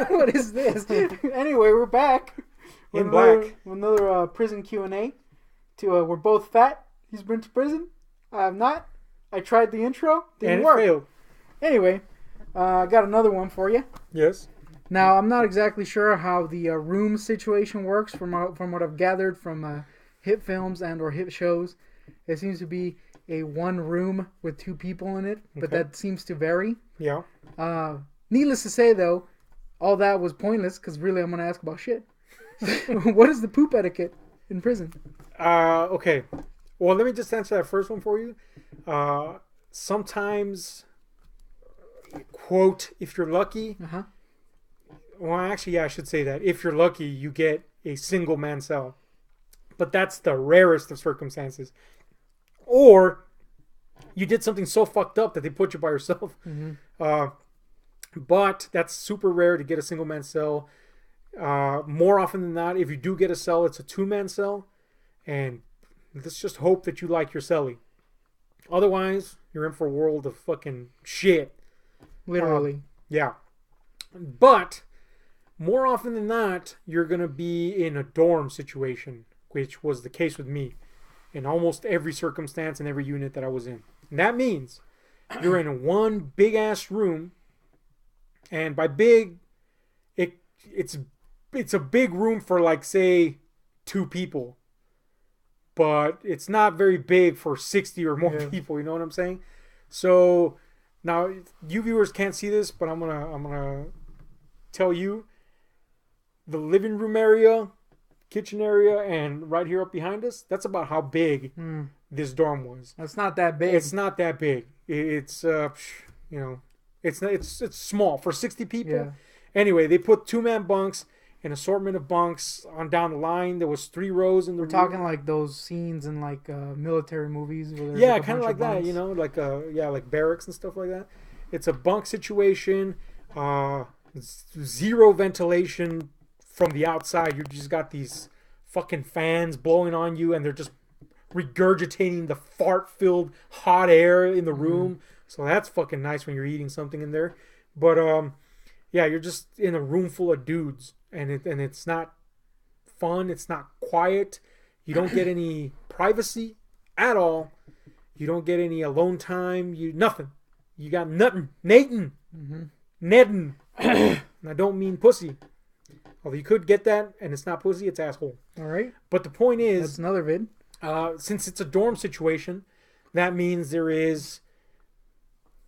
What is this? Anyway, we're back. In black. With another prison Q&A. We're both fat. He's been to prison. I have not. I tried the intro. Didn't work. Failed. Anyway, I got another one for you. Yes. Now, I'm not exactly sure how the room situation works from what I've gathered from hit films and or hit shows. It seems to be a one room with two people in it, but that seems to vary. Yeah. Needless to say, though, all that was pointless because really I'm going to ask about shit. What is the poop etiquette in prison? Okay. Well, let me just answer that first one for you. Sometimes, quote, if you're lucky... Uh-huh. Well, actually, yeah, I should say that. If you're lucky, you get a single man cell. But that's the rarest of circumstances. Or you did something so fucked up that they put you by yourself. Mm-hmm. But that's super rare to get a single man cell. More often than not, if you do get a cell, it's a 2-man cell. And let's just hope that you like your cellie. Otherwise, you're in for a world of fucking shit. Literally. Yeah. But... more often than not, you're going to be in a dorm situation, which was the case with me in almost every circumstance and every unit that I was in. And that means you're in one big-ass room, and by big, it's a big room for, like, say, 2 people. But it's not very big for 60 or more people, you know what I'm saying? So, now, you viewers can't see this, but I'm gonna tell you, the living room area, kitchen area, and right here up behind us, that's about how big this dorm was. That's not that big. It's not that big. It's it's small for 60 people. Yeah. Anyway, they put 2-man bunks, an assortment of bunks on down the line. There was 3 rows in the room. We're talking like those scenes in like military movies where there's like kind of like that, you know, like like barracks and stuff like that. It's a bunk situation, zero ventilation. From the outside, you just got these fucking fans blowing on you, and they're just regurgitating the fart-filled hot air in the room. So that's fucking nice when you're eating something in there. But yeah, you're just in a room full of dudes, and it's not fun. It's not quiet. You don't get any privacy at all. You don't get any alone time. Nothing. You got nothing. Nathan. Nedden. And I don't mean pussy. Although you could get that, and it's not pussy, it's asshole. All right. But the point is... that's another vid. Since it's a dorm situation, that means there is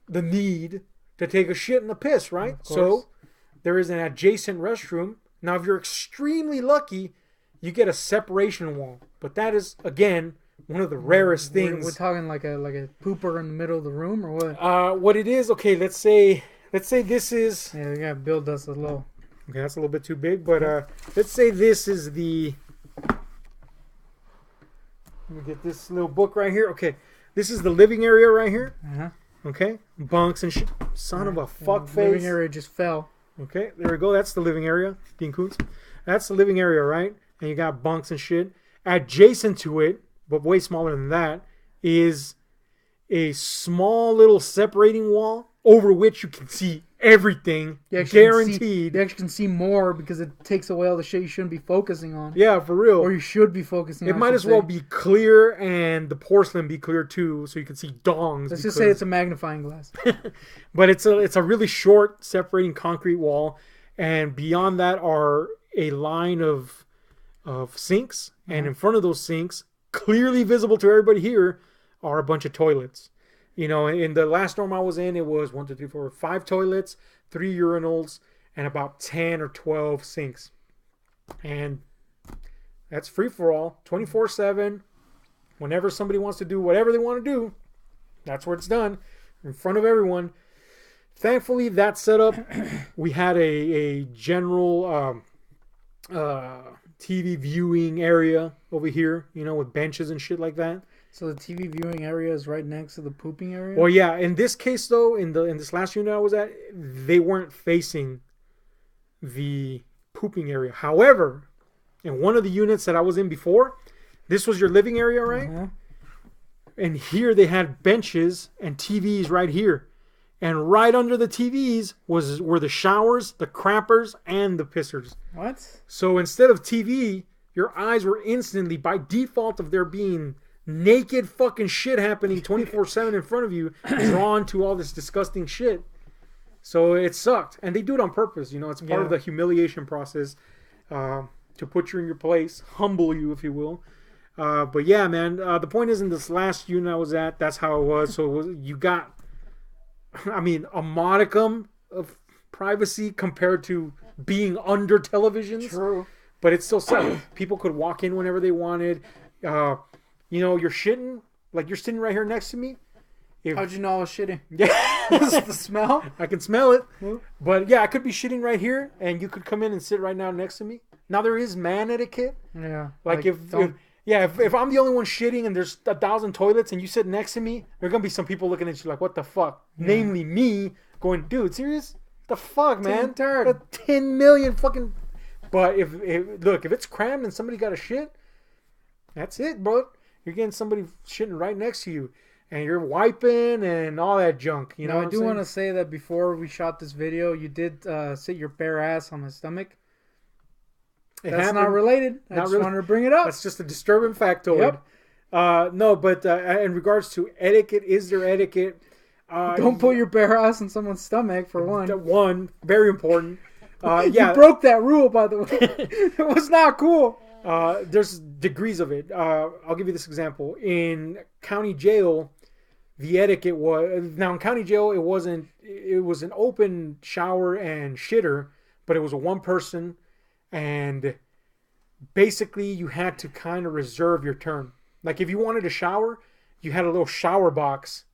the need to take a shit and a piss, right? So there is an adjacent restroom. Now, if you're extremely lucky, you get a separation wall. But that is, again, one of the rarest things. We're talking like a pooper in the middle of the room, or what? What it is, okay, let's say this is... yeah, we gotta build us a little... okay, that's a little bit too big, but let's say this is the... let me get this little book right here. Okay, this is the living area right here. Uh-huh. Okay, bunks and shit. Son of a fuck face. The living area just fell. Okay, there we go. That's the living area. Dean Koontz. That's the living area, right? And you got bunks and shit. Adjacent to it, but way smaller than that, is a small little separating wall over which you can see everything, guaranteed. You actually can see more because it takes away all the shit you shouldn't be focusing on. Yeah, for real. Or you should be focusing on. It might as well be clear and the porcelain be clear too, so you can see dongs. Let's just say it's a magnifying glass. But it's a really short separating concrete wall, and beyond that are a line of sinks, and in front of those sinks, clearly visible to everybody here, are a bunch of toilets. You know, in the last dorm I was in, it was 1, 2, 3, 4, 5 toilets, 3 urinals, and about 10 or 12 sinks. And that's free for all, 24/7. Whenever somebody wants to do whatever they want to do, that's where it's done, in front of everyone. Thankfully, that setup, we had a general TV viewing area over here, you know, with benches and shit like that. So the TV viewing area is right next to the pooping area? Well, yeah. In this case, though, in this last unit I was at, they weren't facing the pooping area. However, in one of the units that I was in before, this was your living area, right? And here they had benches and TVs right here. And right under the TVs were the showers, the crappers, and the pissers. What? So instead of TV, your eyes were instantly, by default of there being naked fucking shit happening 24/7 in front of you, drawn to all this disgusting shit. So it sucked. And they do it on purpose. It's part of the humiliation process to put you in your place, humble you, if you will. But yeah, man, the point is, in this last unit I was at, that's how it was. So you got, a modicum of privacy compared to being under televisions. True. But it's still sucked. People could walk in whenever they wanted. You're shitting, like you're sitting right here next to me. How'd you know I was shitting? Yeah. The smell? I can smell it. Yeah. But yeah, I could be shitting right here, and you could come in and sit right now next to me. Now there is man etiquette. Yeah. Like if I'm the only one shitting and there's 1,000 toilets and you sit next to me, there are gonna be some people looking at you like, what the fuck? Yeah. Namely me, going, dude, serious? The fuck, man? 10 million fucking. But if it's crammed and somebody got a shit, that's it, bro. You're getting somebody shitting right next to you. And you're wiping and all that junk. You know I do want to say that before we shot this video, you did sit your bare ass on my stomach. That's not related. I just wanted to bring it up. That's just a disturbing factoid. Yep. No, but in regards to etiquette, is there etiquette? Don't put your bare ass on someone's stomach, for one. One, very important. Yeah. You broke that rule, by the way. It was not cool. There's degrees of it. I'll give you this example. In county jail, the etiquette was, now in county jail, it was an open shower and shitter, but it was a one person, and basically you had to kind of reserve your turn. Like if you wanted a shower, you had a little shower box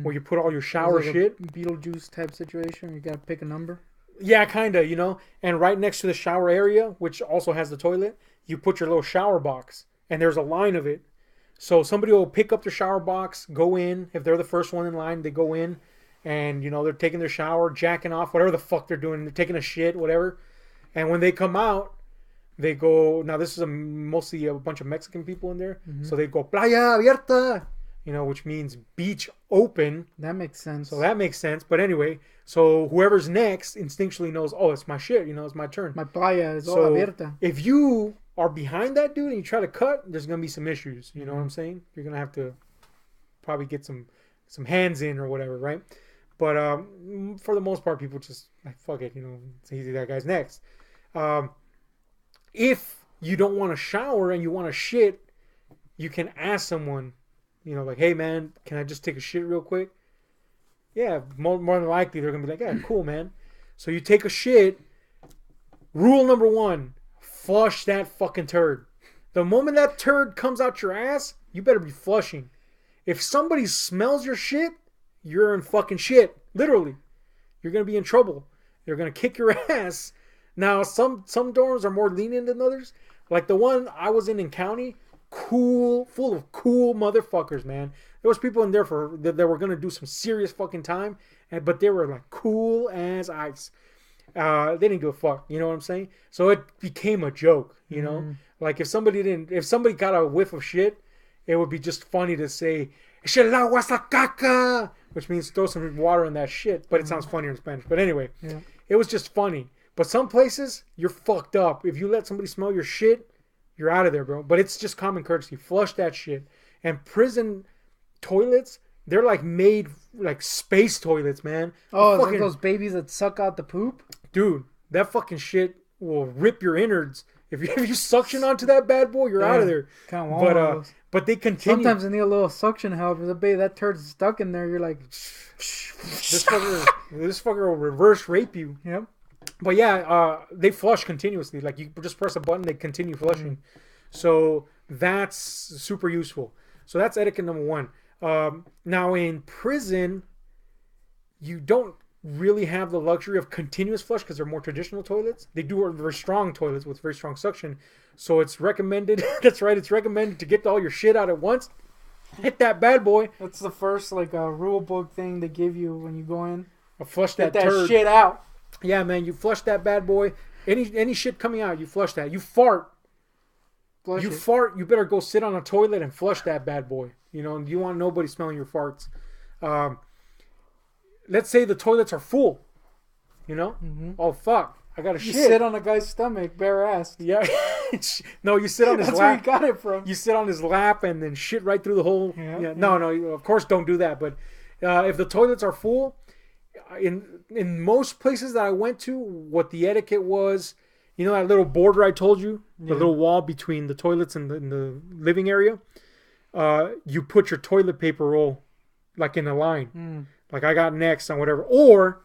where you put all your shower shit. Beetlejuice type situation. You got to pick a number. Yeah, kind of, and right next to the shower area, which also has the toilet, you put your little shower box, and there's a line of it. So somebody will pick up their shower box, go in. If they're the first one in line, they go in, and they're taking their shower, jacking off, whatever the fuck they're doing. They're taking a shit, whatever. And when they come out, they go. Now this is mostly a bunch of Mexican people in there, so they go playa abierta, which means beach open. That makes sense. So that makes sense. But anyway, so whoever's next instinctually knows, oh, it's my shit. It's my turn. My playa is all abierta. If you are behind that dude and you try to cut, there's gonna be some issues. You know what I'm saying? You're gonna have to probably get some hands in or whatever, right? But for the most part, people just like, fuck it, it's easy, that guy's next. If you don't want to shower and you want to shit, you can ask someone, like, hey man, can I just take a shit real quick? Yeah, more than likely they're gonna be like, yeah, cool, man. So you take a shit. Rule number 1. Flush that fucking turd. The moment that turd comes out your ass, you better be flushing. If somebody smells your shit, you're in fucking shit. Literally. You're going to be in trouble. They're going to kick your ass. Now, some dorms are more lenient than others. Like the one I was in county, full of cool motherfuckers, man. There was people in there that were going to do some serious fucking time, but they were like cool as ice. They didn't give a fuck, you know what I'm saying? So it became a joke, Like if somebody got a whiff of shit, it would be just funny to say, "Es el agua es la caca," which means throw some water in that shit, but it sounds funnier in Spanish. But anyway, It was just funny. But some places, you're fucked up. If you let somebody smell your shit, you're out of there, bro. But it's just common courtesy. Flush that shit. And prison toilets, they're like made like space toilets, man. Oh, it's like those babies that suck out the poop? Dude, that fucking shit will rip your innards. If you suction onto that bad boy, you're out of there. But they continue. Sometimes they need a little suction help. If that turd's stuck in there, you're like, this fucker will reverse rape you. Yep. But yeah, they flush continuously. Like you just press a button, they continue flushing. So that's super useful. So that's etiquette number 1. Now in prison, you don't really have the luxury of continuous flush because they're more traditional toilets. They do have very strong toilets with very strong suction. So it's recommended. That's right. It's recommended to get all your shit out at once. Hit that bad boy. That's the first rule book thing they give you when you go in. Flush that turd. Shit out. Yeah, man. You flush that bad boy. Any shit coming out, you flush that. You fart. Fart. You better go sit on a toilet and flush that bad boy. You want nobody smelling your farts. let's say the toilets are full. You know? Mm-hmm. Oh, fuck. I got to You shit. sit on a guy's stomach, bare ass. Yeah. No, you sit on his That's lap. where you got it from. You sit on his lap and then shit right through the hole. Yeah. No, of course don't do that. But if the toilets are full, in most places that I went to, what the etiquette was, you know that little border I told you? The little wall between the toilets and the living area? You put your toilet paper roll like in a line. Like I got next on whatever. Or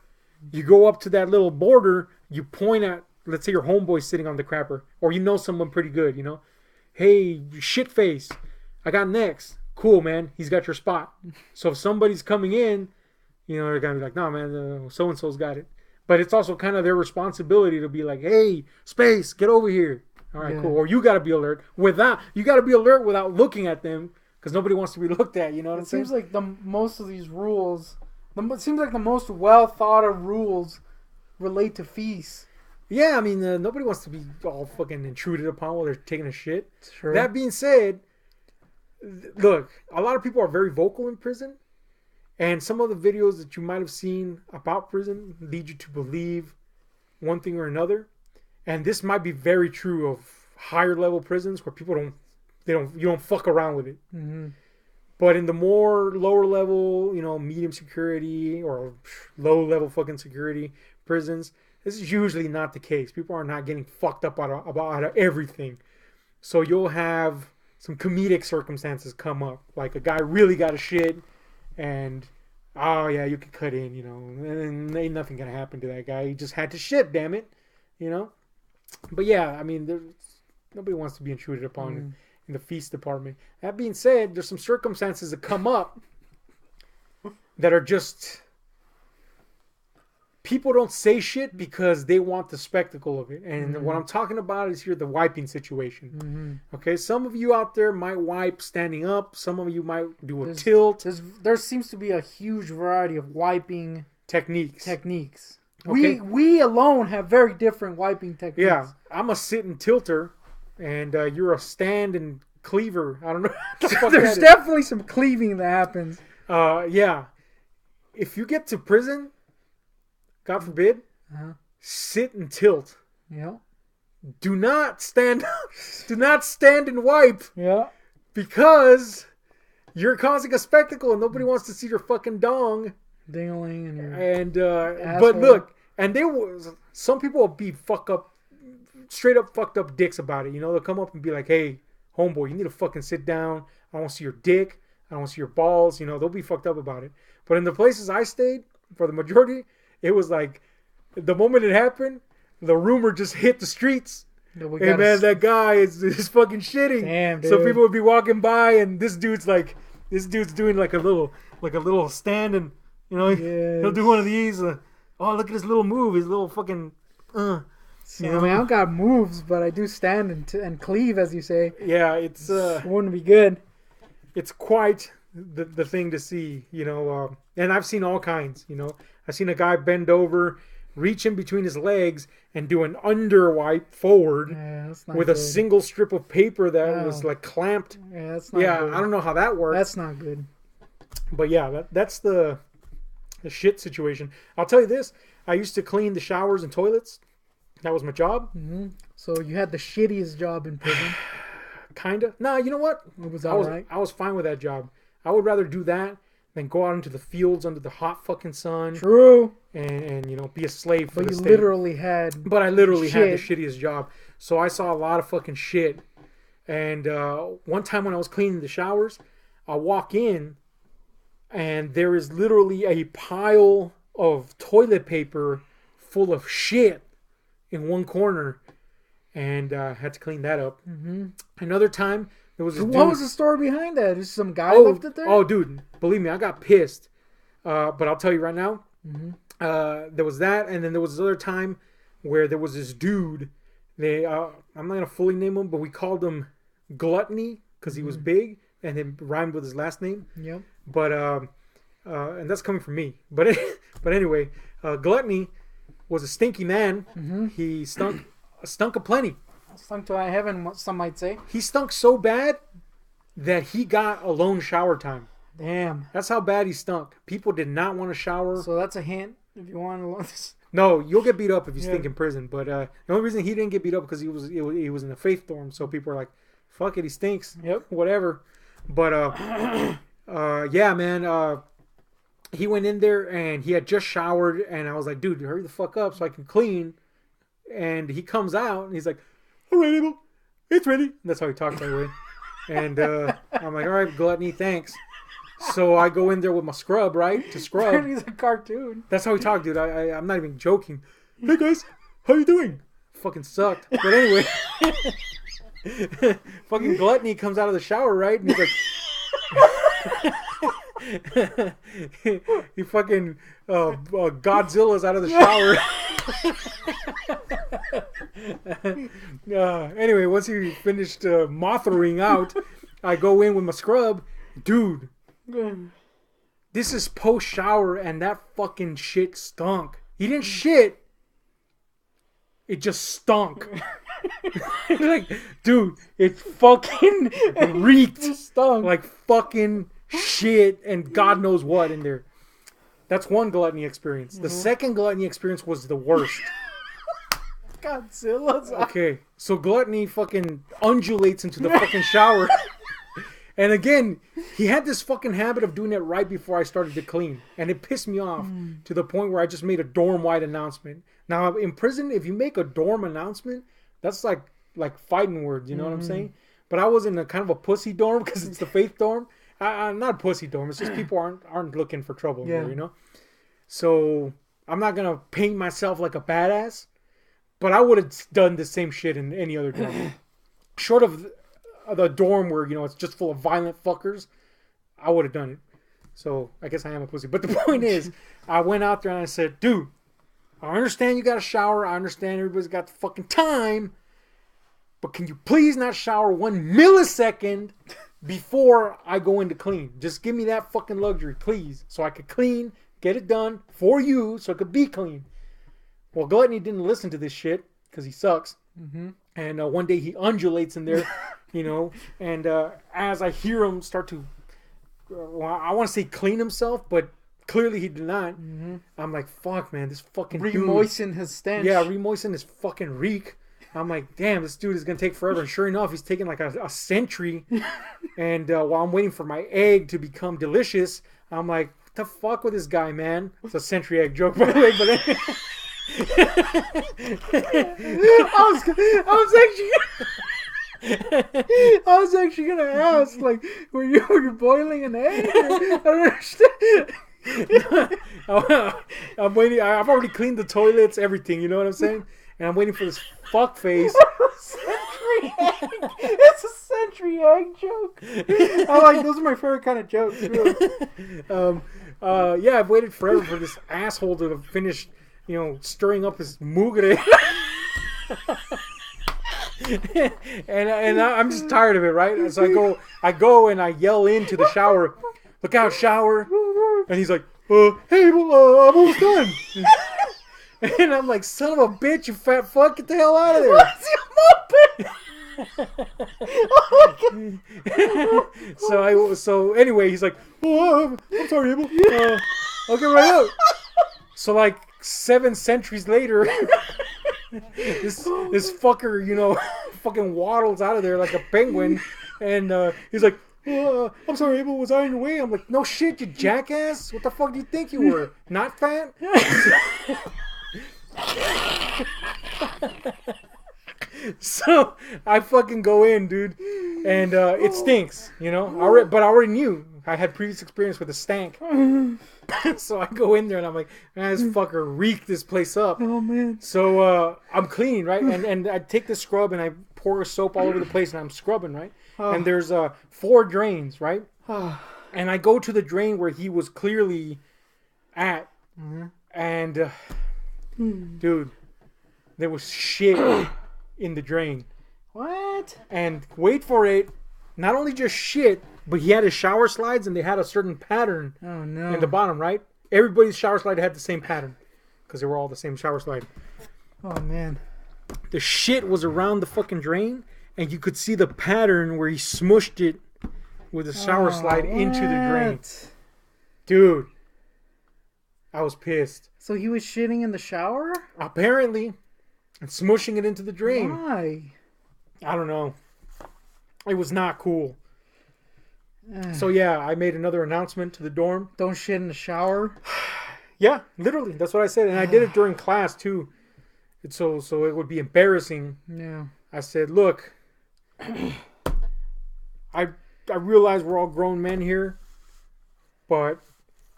you go up to that little border, you point at, let's say your homeboy's sitting on the crapper, or you know someone pretty good, you know. Hey, shit face, I got next. Cool, man. He's got your spot. So if somebody's coming in, you know, they're gonna be like, "No, man, so and so's got it." But it's also kind of their responsibility to be like, "Hey, space, get over here." All right, cool. Or you gotta be alert without looking at them, because nobody wants to be looked at. You know what I'm saying? It seems like most of these rules, it seems like the most well thought of rules relate to feasts. Yeah, I mean, nobody wants to be all fucking intruded upon while they're taking a shit. True. That being said, look, a lot of people are very vocal in prison, and some of the videos that you might have seen about prison lead you to believe one thing or another. And this might be very true of higher level prisons where people you don't fuck around with it. Mm-hmm. But in the more lower level, you know, medium security or low level fucking security prisons, this is usually not the case. People are not getting fucked up out of everything. So you'll have some comedic circumstances come up. Like a guy really got a shit and, oh yeah, you can cut in, you know. And ain't nothing going to happen to that guy. He just had to shit, damn it. You know? But yeah, I mean, nobody wants to be intruded upon in the feast department. That being said, there's some circumstances that come up that are just... People don't say shit because they want the spectacle of it. And what I'm talking about is here the wiping situation. Mm-hmm. Okay, some of you out there might wipe standing up. Some of you might do a tilt. There seems to be a huge variety of wiping techniques. Okay. We alone have very different wiping techniques. Yeah, I'm a sit and tilter, and you're a stand and cleaver. I don't know. There's definitely some cleaving that happens. Yeah. If you get to prison... God forbid, sit and tilt. Yeah. Do not stand up. Do not stand and wipe. Yeah. Because you're causing a spectacle and nobody wants to see your fucking dong. Dingling and your but look, and some people will be straight up fucked up dicks about it. You know, they'll come up and be like, "Hey, homeboy, you need to fucking sit down. I don't want to see your dick. I don't want to see your balls." You know, they'll be fucked up about it. But in the places I stayed, for the majority, it was like, the moment it happened, the rumor just hit the streets. Hey man, that guy is fucking shitting. Damn, dude. So people would be walking by, and this dude's doing like a little stand, and you know he'll do one of these. Oh, look at his little move, his little fucking. So, you know? I mean, I don't got moves, but I do stand and cleave, as you say. Yeah, it wouldn't be good. It's quite the thing to see, you know. And I've seen all kinds, you know. I've seen a guy bend over, reach in between his legs, and do an under wipe forward with good. A single strip of paper that was like clamped. Yeah, that's not good. I don't know how that works. That's not good. But yeah, that's the shit situation. I'll tell you this. I used to clean the showers and toilets. That was my job. Mm-hmm. So you had the shittiest job in prison. Kinda. Nah, you know what? It was alright. I was fine with that job. I would rather do that than go out into the fields under the hot fucking sun. True. And you know, be a slave for the state. But I literally had the shittiest job. So I saw a lot of fucking shit. And one time when I was cleaning the showers, I walk in and there is literally a pile of toilet paper full of shit in one corner. And I had to clean that up. Mm-hmm. Another time, there was a dude. What was the story behind that? Just some guy left it there? Oh, dude. Believe me, I got pissed. But I'll tell you right now. Mm-hmm. There was that. And then there was this other time where there was this dude. I'm not going to fully name him, but we called him Gluttony because he was big. And it rhymed with his last name. Yep. But, and that's coming from me. But anyway, Gluttony was a stinky man. Mm-hmm. He stunk aplenty. Stunk to high heaven, some might say. He stunk so bad that he got alone shower time. Damn. That's how bad he stunk. People did not want to shower. So that's a hint if you want to. No, you'll get beat up if you stink in prison. But the only reason he didn't get beat up because he was in a faith dorm, so people are like, "Fuck it, he stinks." Yep. Whatever. But yeah, man. He went in there and he had just showered, and I was like, "Dude, hurry the fuck up so I can clean." And he comes out and he's like, "All right, Abel, it's ready." And that's how he talked, by the way. And I'm like, "All right, gluttony, thanks." So I go in there with my scrub, right? To scrub. He's a cartoon. That's how we talk, dude. I'm not even joking. "Hey guys, how you doing?" Fucking sucked. But anyway, fucking gluttony comes out of the shower, right? And he's like, he fucking Godzilla's out of the shower. Anyway, once he finished mothering out, I go in with my scrub, dude. This is post shower, and that fucking shit stunk. He didn't shit. It just stunk. Like, dude, it fucking reeked. It stunk. Like fucking shit and God knows what in there. That's one gluttony experience. The second gluttony experience was the worst. Godzilla's out. Okay, so gluttony fucking undulates into the fucking shower. And again, he had this fucking habit of doing it right before I started to clean. And it pissed me off to the point where I just made a dorm-wide announcement. Now, in prison, if you make a dorm announcement, that's like fighting words, you know what I'm saying? But I was in a kind of a pussy dorm because it's the faith dorm. I'm not a pussy dorm. It's just people aren't looking for trouble there, you know? So I'm not going to paint myself like a badass. But I would have done the same shit in any other dorm. Short of the dorm where, you know, it's just full of violent fuckers, I would have done it. So I guess I am a pussy. But the point is, I went out there and I said, "Dude, I understand you got to shower. I understand everybody's got the fucking time. But can you please not shower 1 millisecond before I go in to clean? Just give me that fucking luxury, please. So I could clean, get it done for you so it could be clean." Well, Gluttony didn't listen to this shit because he sucks. Mm-hmm. And one day he undulates in there, you know. And as I hear him start to, I want to say clean himself, but clearly he did not. Mm-hmm. I'm like, fuck, man, this fucking remoisten his stench. Yeah, remoisten his fucking reek. I'm like, damn, this dude is going to take forever. And sure enough, he's taking like a century. And while I'm waiting for my egg to become delicious, I'm like, what the fuck with this guy, man? It's a century egg joke, by the way, but anyway. I was actually gonna ask, like, were you boiling an egg? I don't understand. I'm waiting. I've already cleaned the toilets, everything. You know what I'm saying? And I'm waiting for this fuck face. Century egg. It's a century egg joke. I like those are my favorite kind of jokes. Really. Yeah, I've waited forever for this asshole to finish, you know, stirring up his mugre. and I'm just tired of it, right? So I go and I yell into the shower, "Look out, shower!" And he's like, "Hey, well, I'm almost done." And I'm like, "Son of a bitch, you fat fuck, get the hell out of there!" So anyway, he's like, "Oh, I'm sorry, Abel. I'll get right out." So like 7 centuries later, this fucker, you know, fucking waddles out of there like a penguin, and he's like, "I'm sorry, Abel, was I in your way?" I'm like, "No shit, you jackass! What the fuck do you think you were? Not fat?" So I fucking go in, dude, and it stinks, you know. But I already knew. I had previous experience with a stank. So I go in there and I'm like, "Man, this fucker reeked this place up." Oh man. So I'm cleaning, right? And I take the scrub and I pour soap all over the place and I'm scrubbing, right? Oh. And there's 4 drains, right? And I go to the drain where he was clearly at, and dude, there was shit in the drain. What? And wait for it, not only just shit, but he had his shower slides and they had a certain pattern in the bottom, right? Everybody's shower slide had the same pattern because they were all the same shower slide. Oh man. The shit was around the fucking drain and you could see the pattern where he smushed it with the shower slide into the drain. What? Dude, I was pissed. So he was shitting in the shower? Apparently, and smushing it into the drain. Why? I don't know. It was not cool. So yeah, I made another announcement to the dorm. Don't shit in the shower? Yeah, literally. That's what I said. And I did it during class too. So it would be embarrassing. Yeah. I said, look, I realize we're all grown men here, but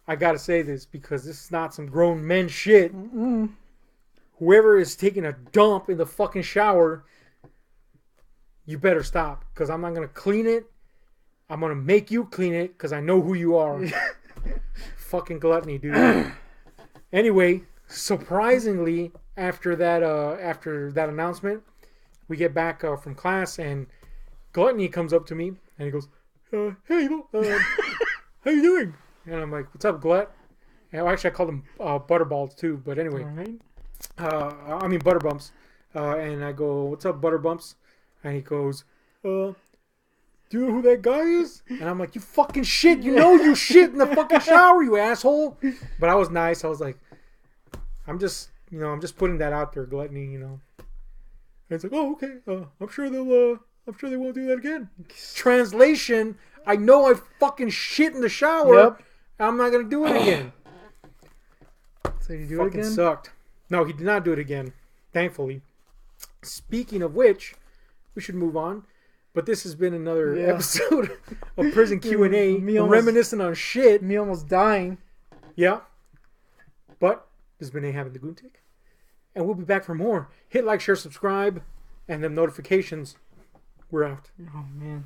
I gotta say this because this is not some grown men shit. Mm-mm. Whoever is taking a dump in the fucking shower, you better stop. Because I'm not gonna clean it. I'm gonna make you clean it because I know who you are. Fucking gluttony, dude. Anyway, surprisingly, after that announcement, we get back from class and Gluttony comes up to me and he goes, "Hey, how you doing?" And I'm like, "What's up, Glut?" And actually, I called him Butterballs too. But anyway, Right. I mean Butterbumps. And I go, "What's up, Butterbumps?" And he goes, "Do you know who that guy is?" And I'm like, "You fucking shit! You know you shit in the fucking shower, you asshole!" But I was nice. I was like, I'm just putting that out there, Gluttony, And it's like, "Oh, okay. I'm sure they won't do that again." Translation: I know I fucking shit in the shower. Yep. I'm not gonna do it again. So you do Fucking it again? sucked. No, he did not do it again. Thankfully. Speaking of which, we should move on. But this has been another episode of Prison Q&A, reminiscent on shit. Me almost dying. Yeah. But this has been A Having the Goontick. And we'll be back for more. Hit like, share, subscribe, and them notifications. We're out. Oh, man.